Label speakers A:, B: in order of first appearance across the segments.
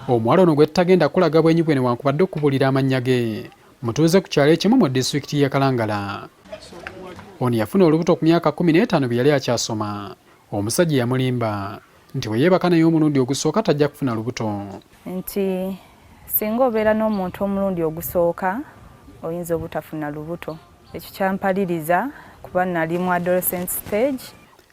A: Omuwala ono gwe tutagenda kulaga bwenyi bwe newankubadde okubuulira amannya ge mutuuze ku kyalo ekimu mu disitulikiti y'e Kalangala. Ono yafuna olubuto ku myaka 15 bwe yali akyasoma. Omusajja yamulimba nti bwe yeebaka naye omulundi ogusooka tajja kufuna lubuto.
B: Nti singa obeera n'omuntu omulundi ogusooka oyinza obutafuna lubuto. Ekyo kyampaliriza kuba nali mu adolescent stage.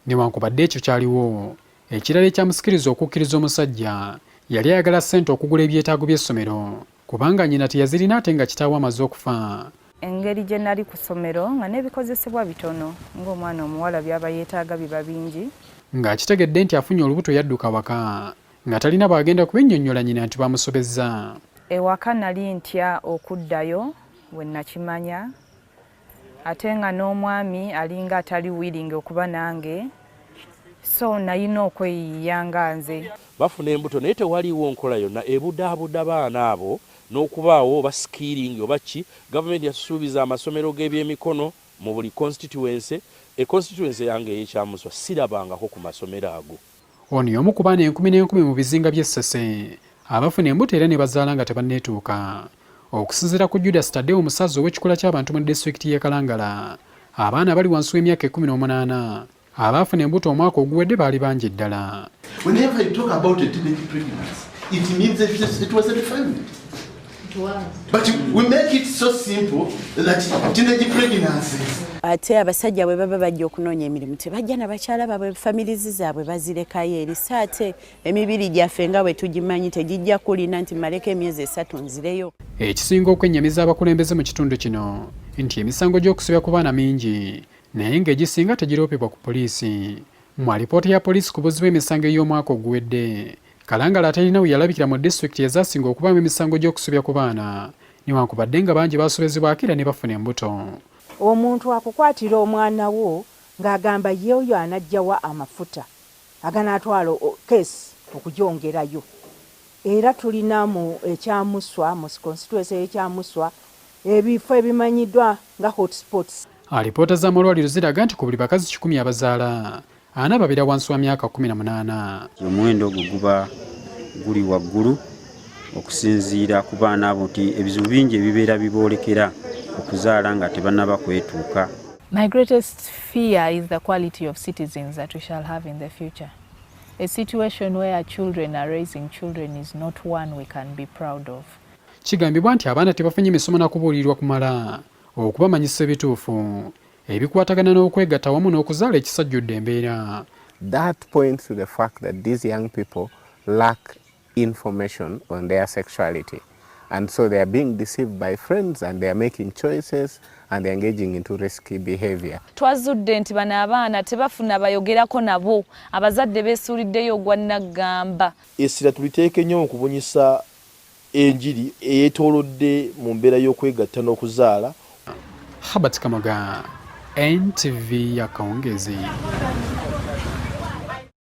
A: Newankubadde ekyo kyaliwo, ekirala ekyamusikiriza okukkiriza omusajja yali ayagala ssente okugula ebyetaago by'essomero kubanga nnyina teyazirina ate nga kitaawe amaze okufa.
B: Engeri gye nali ku ssomero nga n'ebikozesebwa bitono ng'omwana omuwala byaba yeetaaga biba bingi.
A: Ng'akitegedde nti afunye olubuto yadduka waka nga talina bagenda kubinnyonnyola nnyina nti bamusobezza.
B: Ewaka nali ntya okuddayo bwe nakimanya ate nga n'omwami alinga atali willing okuba nange, so nalina okweyiiya nga nze.
C: Bafuna embuto naye tewaliwo nkola yonna ebudaabuda baana abo n'okubaawo oba skilling oba ki. Gavumenti yasuubiza amasomero g'ebyemikono mu buli constituency. Constituency yange ey'ekyamuswa sirabangako ku masomero ago.
A: Ono y'omu ku baana 10,000 mu bizinga by'essese abafuna embuto era ne bazaala nga tebanneetuuka. Okusinziira ku Judas Tadeo omusazi ow'ekikula ky'abantu mu disitulikiti y'e Kalangala, abaana bali wansi w'emyaka 18 abafuna embuto omwaka oguwedde baali bangi ddala.
D: Whenever you talk about a teenage pregnancy, it means that it was a family. But we make it so simple that teenage pregnancies.
E: Ate abasajja bwe baba bajja okunoonya emirimu tebajja n'abakyala baabwe famirizi zaabwe bazirekayo eri. Ate emibiri gyaffe nga bwe tugimanyi tegijja kulina nti maleko emyezi 3 nzireyo.
A: Ekisinga okwennyamiza abakulembeze mu kitundu kino nti emisango gy'okusobya ku baana mingi naye ng'egisinga tegiroopebwa ku poliisi. Mu alipoota ya poliisi ku buzzi bw'emisango ey'omwaka oguwedde, Kalangala atalina we yalabikira mu disitulikiti ezaasinga okubaamu emisango gy'okusobya ku baana newankubadde nga bangi baasobezebwako era ne bafuna embuto.
F: Omuntu akukwatira omwana wo ng'agamba ye oyo anajjawa amafuta aganaatwala keesi okugyongerayo. Era tulina mu ekyamuswa mu constituency y'ekyamuswa ebifo ebimanyiddwa nga hotspots.
A: Alipoota z'amalwaliro ziraga nti ku buli bakazi 10 abazaala 4 babeera wansi wa myaka 18.
G: Omuwendo ogwo guba guli waggulu okusinziira ku baana abo nti ebizibu bingi ebibeera biboolekera okuzaala nga tebannaba kwetuuka.
H: My greatest fear is the quality of citizens that we shall have in the future. A situation where children are raising children is not one we can be proud of.
A: Kigambibwa nti abaana tebafunye misomo na kubuulirwa kumala okubamanyisa ebituufu ebikwatagana n'okwegatta wamu n'okuzaala ekisajjudde embeera.
I: That points to the fact that these young people lack information on their sexuality. And so they are being deceived by friends and they are making choices and they are engaging into risky behavior.
B: Twazudde nti bano abaana tebafuna bayogerako nabo, abazadde beesuuliddeyo ogwa naggamba.
C: Essira tuliteeke nnyo okubunyisa enjiri eyeetoolodde mu mbeera y'okwegatta n'okuzaala.
A: Habert Kamaga, NTV Akawungeezi.